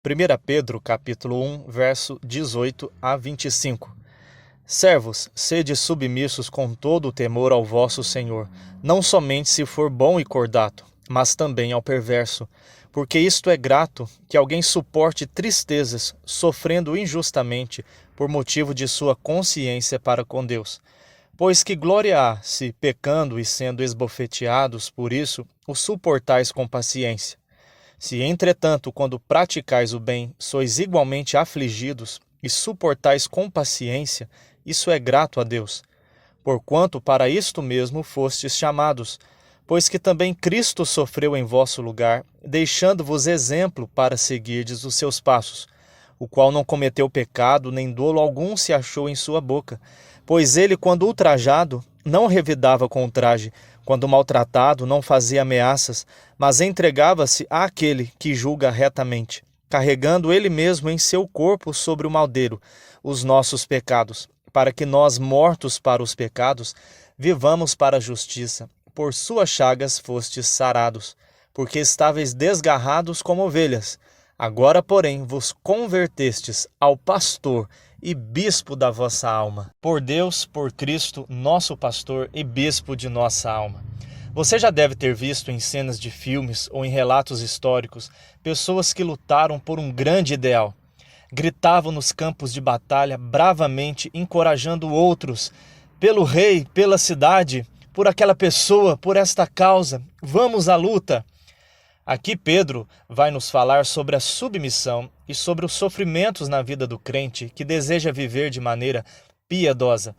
1 Pedro, capítulo 1, verso 18 a 25. Servos, sede submissos com todo o temor ao vosso Senhor, não somente se for bom e cordato, mas também ao perverso, porque isto é grato que alguém suporte tristezas, sofrendo injustamente, por motivo de sua consciência para com Deus. Pois que glória há, se, pecando e sendo esbofeteados por isso, o suportais com paciência. Se, entretanto, quando praticais o bem, sois igualmente afligidos e suportais com paciência, isso é grato a Deus. Porquanto para isto mesmo fostes chamados, pois que também Cristo sofreu em vosso lugar, deixando-vos exemplo para seguirdes os seus passos, o qual não cometeu pecado, nem dolo algum se achou em sua boca. Pois ele, quando ultrajado, não revidava com ultraje, quando maltratado, não fazia ameaças, mas entregava-se àquele que julga retamente, carregando ele mesmo em seu corpo sobre o madeiro os nossos pecados, para que nós, mortos para os pecados, vivamos para a justiça. Por suas chagas fostes sarados, porque estáveis desgarrados como ovelhas. Agora, porém, vos convertestes ao pastor e bispo da vossa alma. Por Deus, por Cristo, nosso pastor e bispo de nossa alma. Você já deve ter visto em cenas de filmes ou em relatos históricos pessoas que lutaram por um grande ideal. Gritavam nos campos de batalha bravamente, encorajando outros, pelo rei, pela cidade, por aquela pessoa, por esta causa. Vamos à luta! Aqui Pedro vai nos falar sobre a submissão e sobre os sofrimentos na vida do crente que deseja viver de maneira piedosa.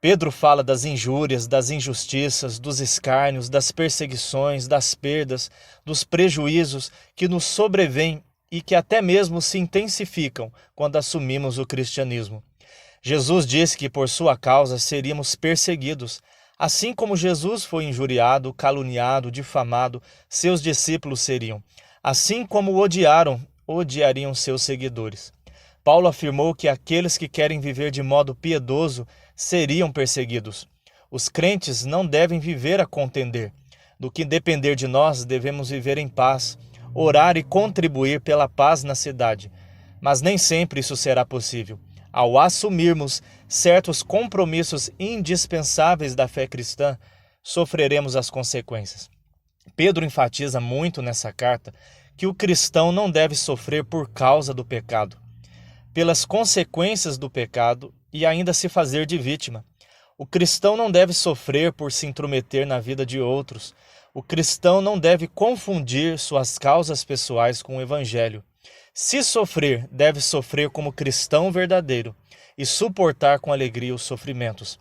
Pedro fala das injúrias, das injustiças, dos escárnios, das perseguições, das perdas, dos prejuízos que nos sobrevêm e que até mesmo se intensificam quando assumimos o cristianismo. Jesus disse que por sua causa seríamos perseguidos. Assim como Jesus foi injuriado, caluniado, difamado, seus discípulos seriam. Assim como o odiaram, odiariam seus seguidores. Paulo afirmou que aqueles que querem viver de modo piedoso seriam perseguidos. Os crentes não devem viver a contender. Do que depender de nós, devemos viver em paz, orar e contribuir pela paz na cidade. Mas nem sempre isso será possível. Ao assumirmos certos compromissos indispensáveis da fé cristã, sofreremos as consequências. Pedro enfatiza muito nessa carta que o cristão não deve sofrer por causa do pecado, pelas consequências do pecado e ainda se fazer de vítima. O cristão não deve sofrer por se intrometer na vida de outros. O cristão não deve confundir suas causas pessoais com o evangelho. Se sofrer, deve sofrer como cristão verdadeiro e suportar com alegria os sofrimentos.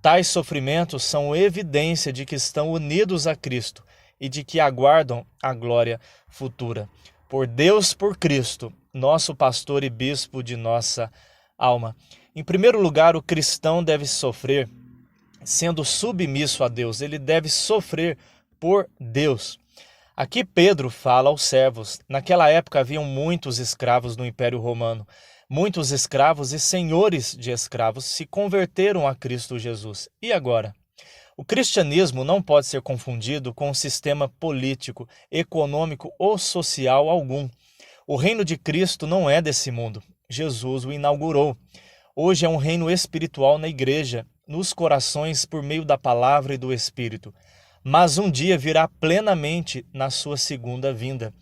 Tais sofrimentos são evidência de que estão unidos a Cristo e de que aguardam a glória futura. Por Deus, por Cristo, nosso pastor e bispo de nossa alma. Em primeiro lugar, o cristão deve sofrer sendo submisso a Deus. Ele deve sofrer por Deus. Aqui Pedro fala aos servos. Naquela época haviam muitos escravos no Império Romano. Muitos escravos e senhores de escravos se converteram a Cristo Jesus. E agora? O cristianismo não pode ser confundido com um sistema político, econômico ou social algum. O reino de Cristo não é desse mundo. Jesus o inaugurou. Hoje é um reino espiritual na igreja, nos corações por meio da palavra e do Espírito. Mas um dia virá plenamente na sua segunda vinda.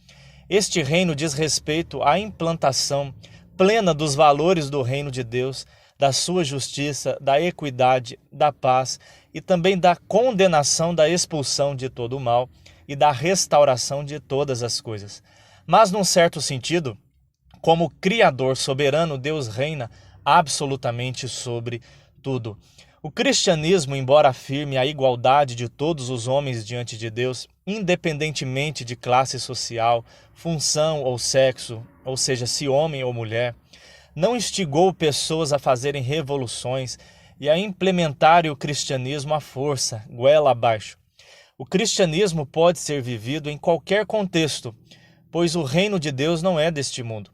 Este reino diz respeito à implantação plena dos valores do reino de Deus, da sua justiça, da equidade, da paz e também da condenação, da expulsão de todo o mal e da restauração de todas as coisas. Mas, num certo sentido, como Criador soberano, Deus reina absolutamente sobre tudo. O cristianismo, embora afirme a igualdade de todos os homens diante de Deus, independentemente de classe social, função ou sexo, ou seja, se homem ou mulher, não instigou pessoas a fazerem revoluções e a implementarem o cristianismo à força, goela abaixo. O cristianismo pode ser vivido em qualquer contexto, pois o reino de Deus não é deste mundo.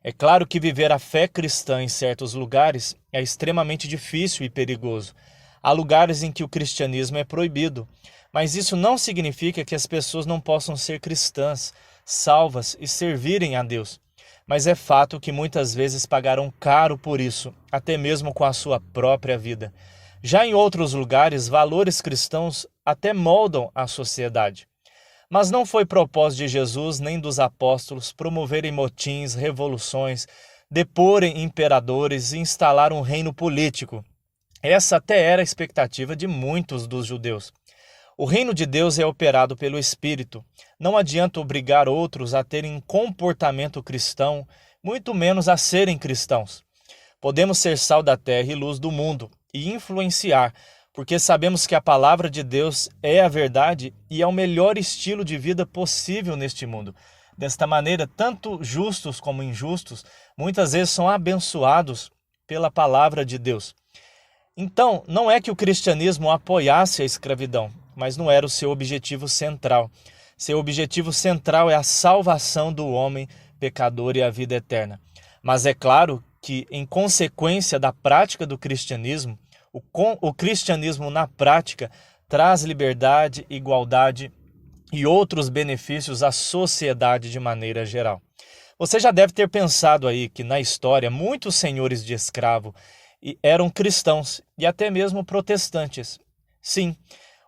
É claro que viver a fé cristã em certos lugares é extremamente difícil e perigoso. Há lugares em que o cristianismo é proibido, mas isso não significa que as pessoas não possam ser cristãs, salvas e servirem a Deus. mas é fato que muitas vezes pagaram caro por isso, até mesmo com a sua própria vida. Já em outros lugares, valores cristãos até moldam a sociedade. Mas não foi propósito de Jesus nem dos apóstolos promoverem motins, revoluções, deporem imperadores e instalar um reino político. Essa até era a expectativa de muitos dos judeus. O reino de Deus é operado pelo Espírito. Não adianta obrigar outros a terem um comportamento cristão, muito menos a serem cristãos. Podemos ser sal da terra e luz do mundo e influenciar, porque sabemos que a palavra de Deus é a verdade e é o melhor estilo de vida possível neste mundo. Desta maneira, tanto justos como injustos, muitas vezes são abençoados pela palavra de Deus. Então, não é que o cristianismo apoiasse a escravidão, mas não era o seu objetivo central. Seu objetivo central é a salvação do homem pecador e a vida eterna. Mas é claro que, em consequência da prática do cristianismo, o cristianismo na prática traz liberdade, igualdade e outros benefícios à sociedade de maneira geral. Você já deve ter pensado aí que na história muitos senhores de escravo eram cristãos e até mesmo protestantes. Sim,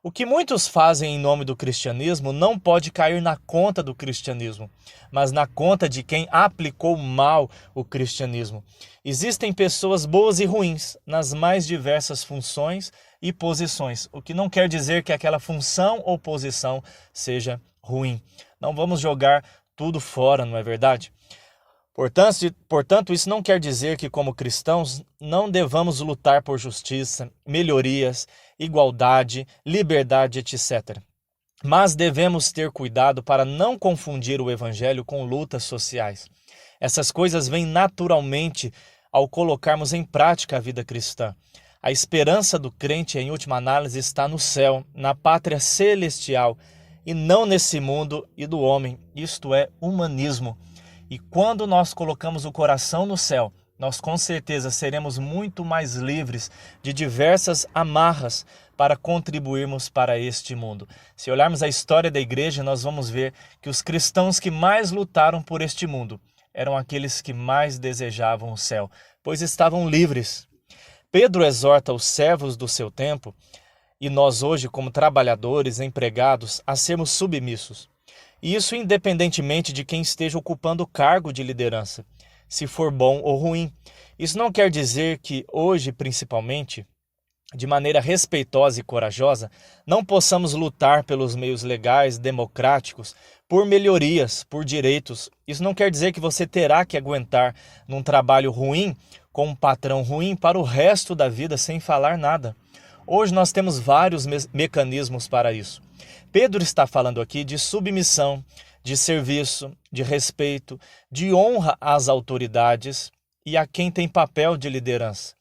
o que muitos fazem em nome do cristianismo não pode cair na conta do cristianismo, mas na conta de quem aplicou mal o cristianismo. Existem pessoas boas e ruins nas mais diversas funções e posições, o que não quer dizer que aquela função ou posição seja ruim. Não vamos jogar tudo fora, não é verdade? Portanto, isso não quer dizer que, como cristãos, não devamos lutar por justiça, melhorias, igualdade, liberdade, etc. Mas devemos ter cuidado para não confundir o evangelho com lutas sociais. Essas coisas vêm naturalmente ao colocarmos em prática a vida cristã. A esperança do crente, em última análise, está no céu, na pátria celestial, e não nesse mundo e do homem. Isto é humanismo. E quando nós colocamos o coração no céu, nós com certeza seremos muito mais livres de diversas amarras para contribuirmos para este mundo. Se olharmos a história da igreja, nós vamos ver que os cristãos que mais lutaram por este mundo eram aqueles que mais desejavam o céu, pois estavam livres. Pedro exorta os servos do seu tempo, e nós hoje, como trabalhadores, empregados, a sermos submissos. E isso independentemente de quem esteja ocupando o cargo de liderança, se for bom ou ruim. Isso não quer dizer que hoje, principalmente, de maneira respeitosa e corajosa, não possamos lutar pelos meios legais, democráticos, por melhorias, por direitos. Isso não quer dizer que você terá que aguentar num trabalho ruim, com um patrão ruim, para o resto da vida sem falar nada. Hoje nós temos vários mecanismos para isso. Pedro está falando aqui de submissão, de serviço, de respeito, de honra às autoridades e a quem tem papel de liderança.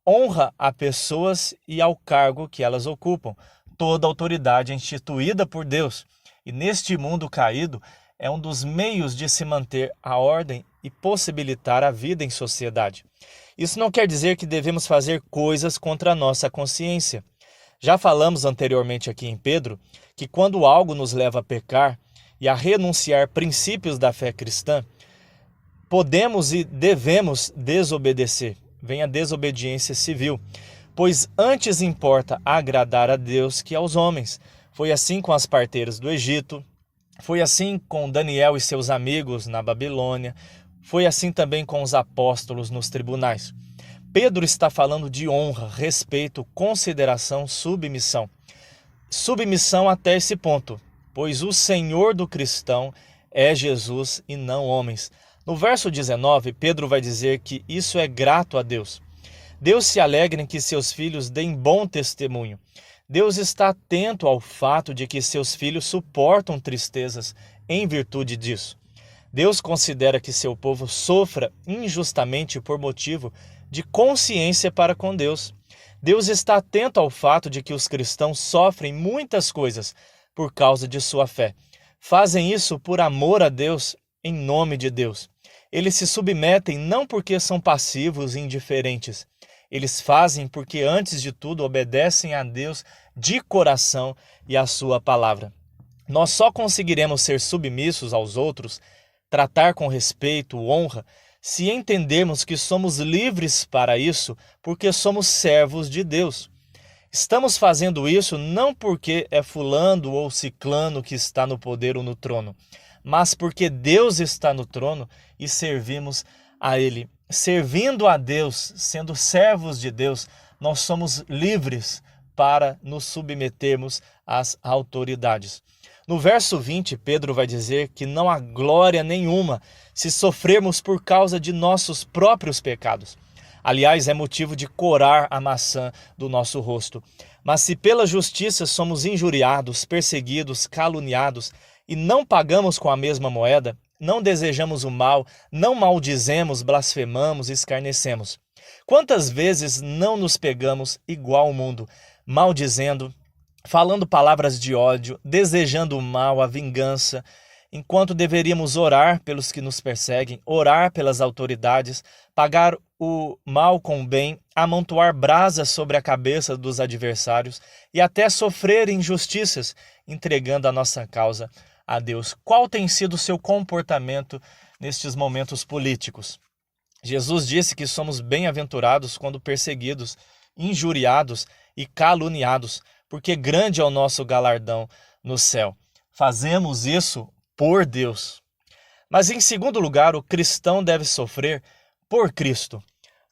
Honra a pessoas e ao cargo que elas ocupam. Toda autoridade é instituída por Deus. E neste mundo caído é um dos meios de se manter a ordem e possibilitar a vida em sociedade. Isso não quer dizer que devemos fazer coisas contra a nossa consciência. Já falamos anteriormente aqui em Pedro que quando algo nos leva a pecar e a renunciar princípios da fé cristã, podemos e devemos desobedecer. Vem a desobediência civil, pois antes importa agradar a Deus que aos homens. Foi assim com as parteiras do Egito, foi assim com Daniel e seus amigos na Babilônia, foi assim também com os apóstolos nos tribunais. Pedro está falando de honra, respeito, consideração, submissão. Submissão até esse ponto, pois o Senhor do cristão é Jesus e não homens. No verso 19, Pedro vai dizer que isso é grato a Deus. Deus se alegra em que seus filhos deem bom testemunho. Deus está atento ao fato de que seus filhos suportam tristezas em virtude disso. Deus considera que seu povo sofra injustamente por motivo de consciência para com Deus. Deus está atento ao fato de que os cristãos sofrem muitas coisas por causa de sua fé. Fazem isso por amor a Deus, em nome de Deus. Eles se submetem não porque são passivos e indiferentes. Eles fazem porque, antes de tudo, obedecem a Deus de coração e à sua palavra. Nós só conseguiremos ser submissos aos outros tratar com respeito, honra, se entendermos que somos livres para isso porque somos servos de Deus. Estamos fazendo isso não porque é fulano ou ciclano que está no poder ou no trono, mas porque Deus está no trono e servimos a Ele. Servindo a Deus, sendo servos de Deus, nós somos livres para nos submetermos às autoridades. No verso 20, Pedro vai dizer que não há glória nenhuma se sofrermos por causa de nossos próprios pecados. Aliás, é motivo de corar a maçã do nosso rosto. Mas se pela justiça somos injuriados, perseguidos, caluniados e não pagamos com a mesma moeda, não desejamos o mal, não maldizemos, blasfemamos, escarnecemos. Quantas vezes não nos pegamos igual ao mundo, maldizendo, falando palavras de ódio, desejando o mal, a vingança, enquanto deveríamos orar pelos que nos perseguem, orar pelas autoridades, pagar o mal com o bem, amontoar brasas sobre a cabeça dos adversários e até sofrer injustiças, entregando a nossa causa a Deus. Qual tem sido o seu comportamento nestes momentos políticos? Jesus disse que somos bem-aventurados quando perseguidos, injuriados e caluniados, porque grande é o nosso galardão no céu. Fazemos isso por Deus. Mas em segundo lugar, o cristão deve sofrer por Cristo.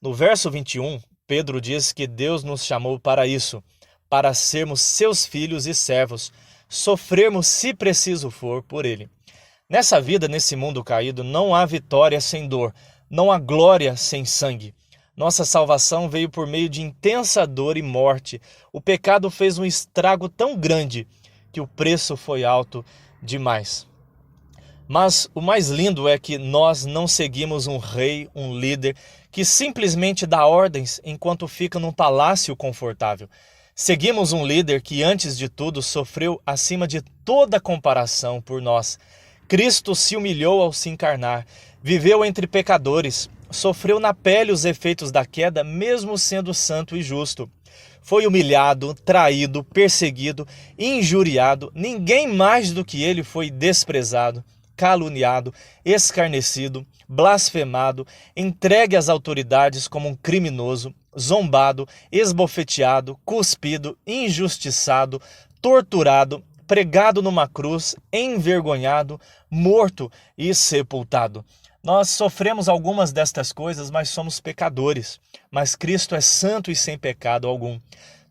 No verso 21, Pedro diz que Deus nos chamou para isso, para sermos seus filhos e servos, sofrermos se preciso for por Ele. Nessa vida, nesse mundo caído, não há vitória sem dor, não há glória sem sangue. Nossa salvação veio por meio de intensa dor e morte. O pecado fez um estrago tão grande que o preço foi alto demais. Mas o mais lindo é que nós não seguimos um rei, um líder, que simplesmente dá ordens enquanto fica num palácio confortável. Seguimos um líder que, antes de tudo, sofreu acima de toda comparação por nós. Cristo se humilhou ao se encarnar, viveu entre pecadores, sofreu na pele os efeitos da queda, mesmo sendo santo e justo. Foi humilhado, traído, perseguido, injuriado. Ninguém mais do que ele foi desprezado, caluniado, escarnecido, blasfemado, entregue às autoridades como um criminoso, zombado, esbofeteado, cuspido, injustiçado, torturado, pregado numa cruz, envergonhado, morto e sepultado. Nós sofremos algumas destas coisas, mas somos pecadores. Mas Cristo é santo e sem pecado algum.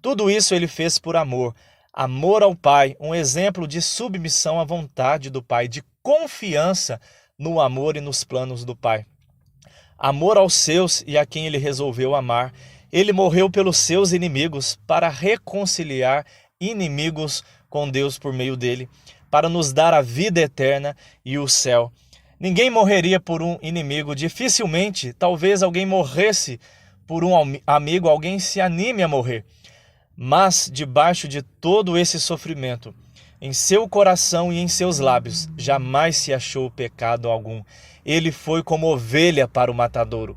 Tudo isso ele fez por amor. Amor ao Pai, um exemplo de submissão à vontade do Pai, de confiança no amor e nos planos do Pai. Amor aos seus e a quem ele resolveu amar. Ele morreu pelos seus inimigos para reconciliar inimigos com Deus por meio dele, para nos dar a vida eterna e o céu. Ninguém morreria por um inimigo, dificilmente, talvez alguém morresse por um amigo, alguém se anime a morrer. Mas, debaixo de todo esse sofrimento, em seu coração e em seus lábios, jamais se achou pecado algum. Ele foi como ovelha para o matadouro.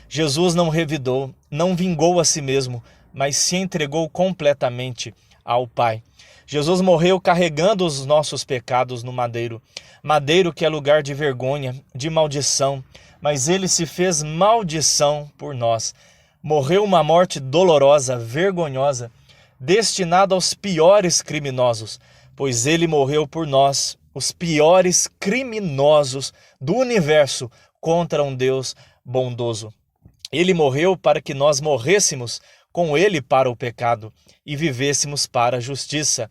Jesus não revidou, não vingou a si mesmo, mas se entregou completamente ao Pai. Jesus morreu carregando os nossos pecados no madeiro. Madeiro que é lugar de vergonha, de maldição, mas ele se fez maldição por nós. Morreu uma morte dolorosa, vergonhosa, destinada aos piores criminosos, pois ele morreu por nós, os piores criminosos do universo, contra um Deus bondoso. Ele morreu para que nós morrêssemos com ele para o pecado e vivêssemos para a justiça.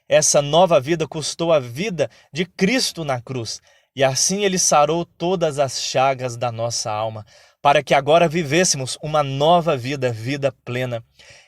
Essa nova vida custou a vida de Cristo na cruz, e assim ele sarou todas as chagas da nossa alma, para que agora vivêssemos uma nova vida, vida plena.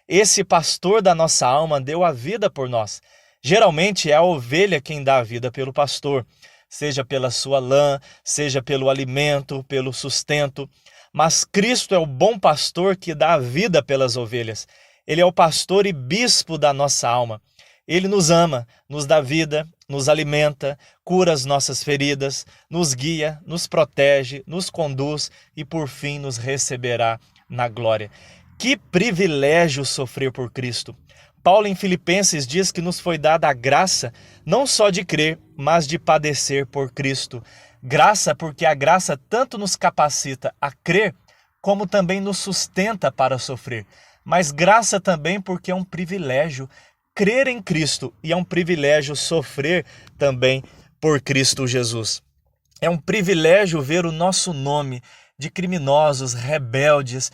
Esse pastor da nossa alma deu a vida por nós. Geralmente é a ovelha quem dá a vida pelo pastor, seja pela sua lã, seja pelo alimento, pelo sustento. Mas Cristo é o bom pastor que dá a vida pelas ovelhas. Ele é o pastor e bispo da nossa alma. Ele nos ama, nos dá vida, nos alimenta, cura as nossas feridas, nos guia, nos protege, nos conduz e por fim nos receberá na glória. Que privilégio sofrer por Cristo! Paulo em Filipenses diz que nos foi dada a graça não só de crer, mas de padecer por Cristo. Graça porque a graça tanto nos capacita a crer, como também nos sustenta para sofrer. Mas graça também porque é um privilégio crer em Cristo e é um privilégio sofrer também por Cristo Jesus. É um privilégio ver o nosso nome de criminosos, rebeldes,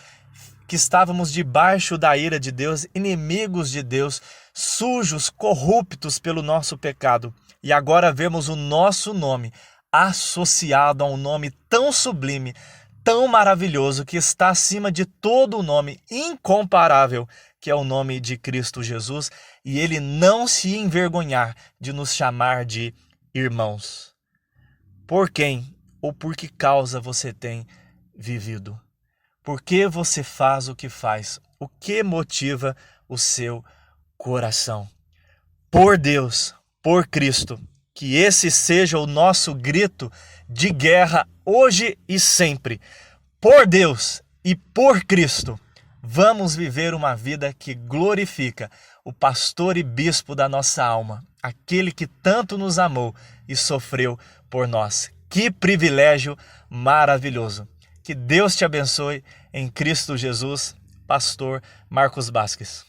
que estávamos debaixo da ira de Deus, inimigos de Deus, sujos, corruptos pelo nosso pecado. E agora vemos o nosso nome associado a um nome tão sublime, tão maravilhoso, que está acima de todo o nome, incomparável, que é o nome de Cristo Jesus, e ele não se envergonhar de nos chamar de irmãos. Por quem ou por que causa você tem vivido? Por que você faz o que faz? O que motiva o seu coração? Por Deus, por Cristo, que esse seja o nosso grito de guerra hoje e sempre. Por Deus e por Cristo, vamos viver uma vida que glorifica o pastor e bispo da nossa alma, aquele que tanto nos amou e sofreu por nós. Que privilégio maravilhoso! Que Deus te abençoe em Cristo Jesus, pastor Marcos Basques.